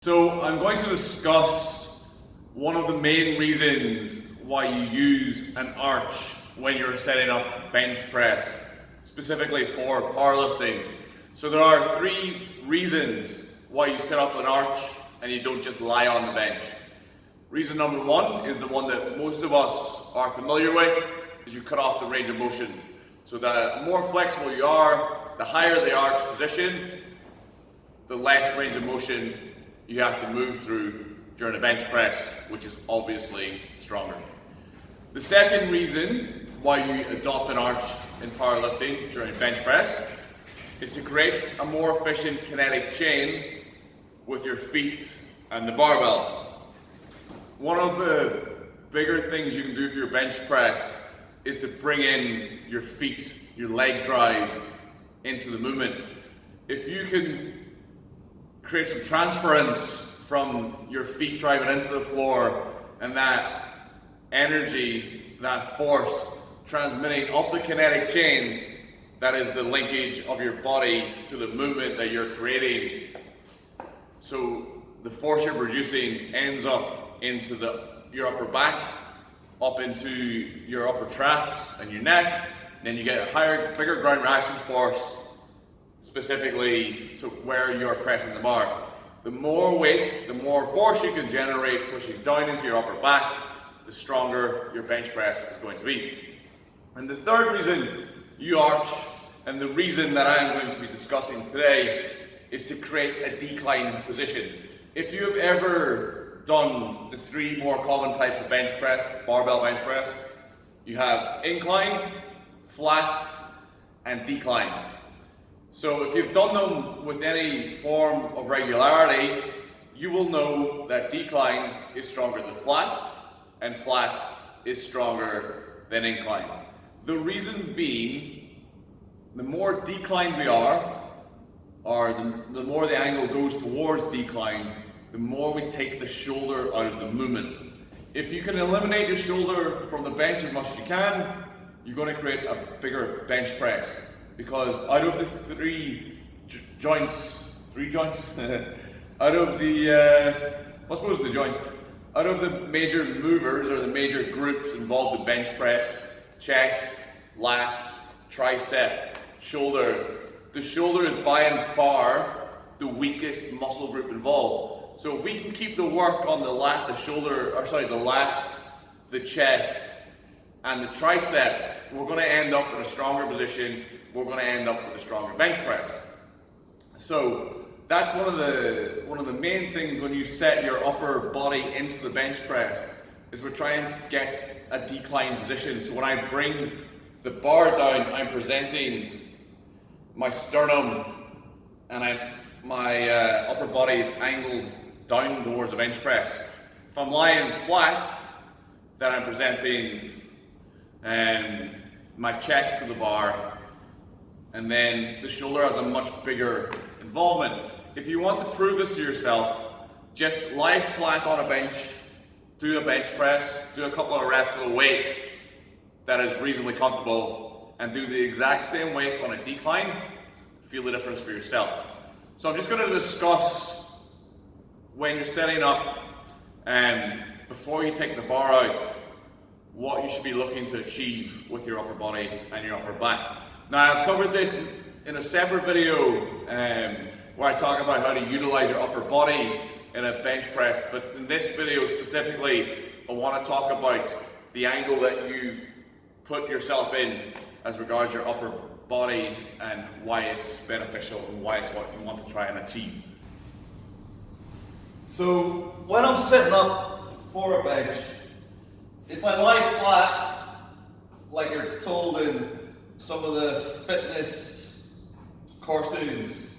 So I'm going to discuss one of the main reasons why you use an arch when you're setting up bench press, specifically for powerlifting. So there are three reasons why you set up an arch and you don't just lie on the bench. Reason number one is the one that most of us are familiar with, is you cut off the range of motion. So the more flexible you are, the higher the arch position, the less range of motion you have to move through during a bench press, which is obviously stronger. The second reason why you adopt an arch in powerlifting during bench press is to create a more efficient kinetic chain with your feet and the barbell. One of the bigger things you can do for your bench press is to bring in your feet, your leg drive into the movement. If you can create some transference from your feet driving into the floor and that energy, that force transmitting up the kinetic chain, that is the linkage of your body to the movement that you're creating. So the force you're producing ends up into your upper back, up into your upper traps and your neck, and then you get a higher, bigger ground reaction force specifically to where you're pressing the bar. The more weight, the more force you can generate pushing down into your upper back, the stronger your bench press is going to be. And the third reason you arch, and the reason that I'm going to be discussing today, is to create a decline position. If you've ever done the three more common types of bench press, barbell bench press, you have incline, flat, and decline. So if you've done them with any form of regularity, you will know that decline is stronger than flat, and flat is stronger than incline. The reason being, the more declined we are, or the more the angle goes towards decline, the more we take the shoulder out of the movement. If you can eliminate your shoulder from the bench as much as you can, you're going to create a bigger bench press. Because out of the three joints, out of the major movers or the major groups involved in bench press, chest, lat, tricep, shoulder, the shoulder is by and far the weakest muscle group involved. So if we can keep the work on the lat, the lat, the chest, and the tricep, we're going to end up in a stronger position. We're going to end up with a stronger bench press. So that's one of the main things when you set your upper body into the bench press, is we're trying to get a decline position. So when I bring the bar down, I'm presenting my sternum and my upper body is angled down towards the bench press. If I'm lying flat, then I'm presenting my chest to the bar, and then the shoulder has a much bigger involvement. If you want to prove this to yourself, just lie flat on a bench, do a bench press, do a couple of reps with a weight that is reasonably comfortable, and do the exact same weight on a decline. Feel the difference for yourself. So I'm just going to discuss when you're setting up and before you take the bar out, what you should be looking to achieve with your upper body and your upper back. Now, I've covered this in a separate video where I talk about how to utilize your upper body in a bench press, but in this video specifically, I want to talk about the angle that you put yourself in as regards your upper body and why it's beneficial and why it's what you want to try and achieve. So when I'm setting up for a bench, if I lie flat, like you're told in some of the fitness courses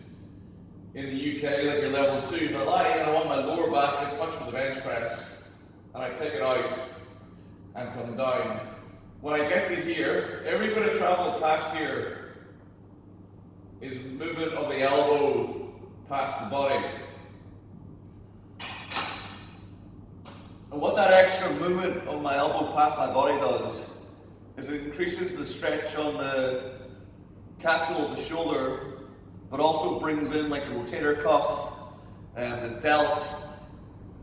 in the UK, like your level 2, if I lie and I want my lower back in touch with the bench press, and I take it out and come down, when I get to here, every bit of travel past here is movement of the elbow past the body. And what that extra movement of my elbow past my body does is it increases the stretch on the capsule of the shoulder, but also brings in like a rotator cuff and the delt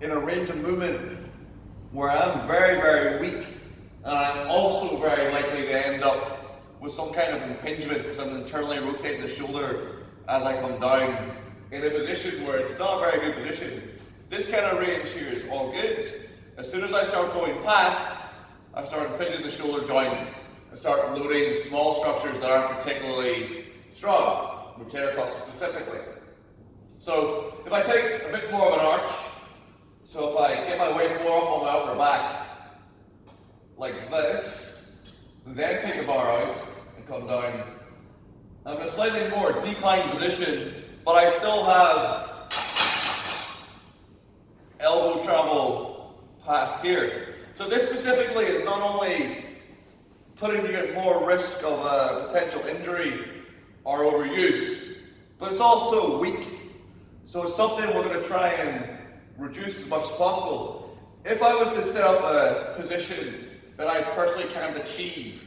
in a range of movement where I'm very, very weak, and I'm also very likely to end up with some kind of impingement because I'm internally rotating the shoulder as I come down in a position where it's not a very good position. This kind of range here is all good. As soon as I start going past, I start impinging the shoulder joint and start loading small structures that aren't particularly strong, rotator cuff specifically. So if I take a bit more of an arch, so if I get my weight more up on my upper back, like this, then take the bar out and come down. I'm in a slightly more declined position, but I still have elbow travel past here. So this specifically is not only putting you at more risk of a potential injury or overuse, but it's also weak. So it's something we're going to try and reduce as much as possible. If I was to set up a position that I personally can't achieve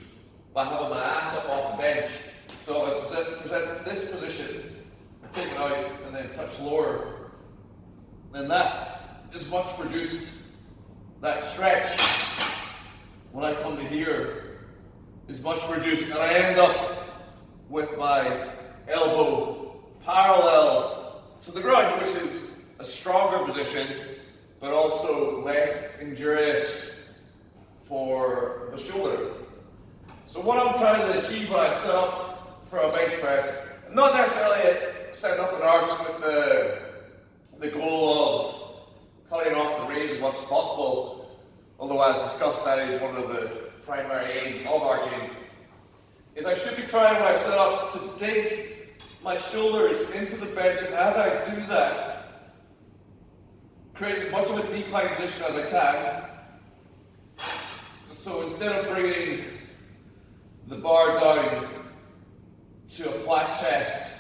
by having my ass up off the bench, so I was to present this position, take it out and then touch lower, then that is much reduced. That stretch, when I come to here, is much reduced, and I end up with my elbow parallel to the ground, which is a stronger position, but also less injurious for the shoulder. So what I'm trying to achieve when I set up for a bench press, not necessarily setting up an arch with the goal of cutting off the range as much as possible, although as discussed that is one of the primary aims of arching, is I should be trying when I set up to dig my shoulders into the bench, and as I do that, create as much of a declined position as I can. So instead of bringing the bar down to a flat chest,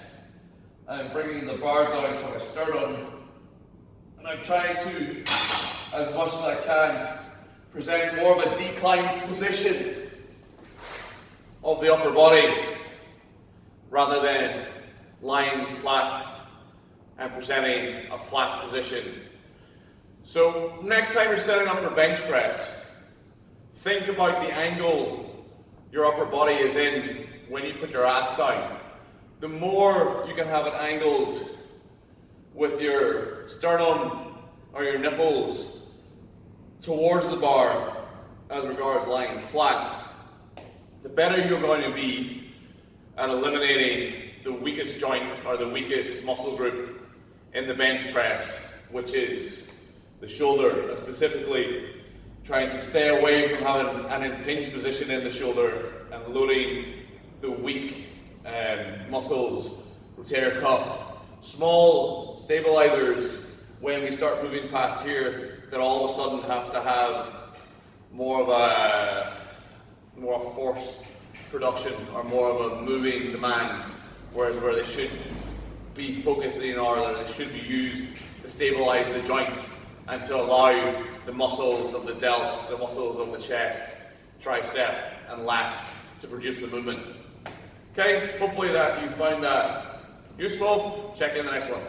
I'm bringing the bar down to my sternum, and I'm trying to, as much as I can, present more of a declined position of the upper body rather than lying flat and presenting a flat position. So next time you're setting up for bench press, think about the angle your upper body is in when you put your ass down. The more you can have it angled with your sternum or your nipples towards the bar as regards lying flat, the better you're going to be at eliminating the weakest joint or the weakest muscle group in the bench press, which is the shoulder, and specifically trying to stay away from having an impinged position in the shoulder and loading the weak muscles, rotator cuff, small stabilizers when we start moving past here that all of a sudden have to have more of a force production or more of a moving demand, whereas where they should be focusing or they should be used to stabilize the joint and to allow the muscles of the delt, the muscles of the chest, tricep and lat to produce the movement. Okay, hopefully that you find that useful. Check in the next one.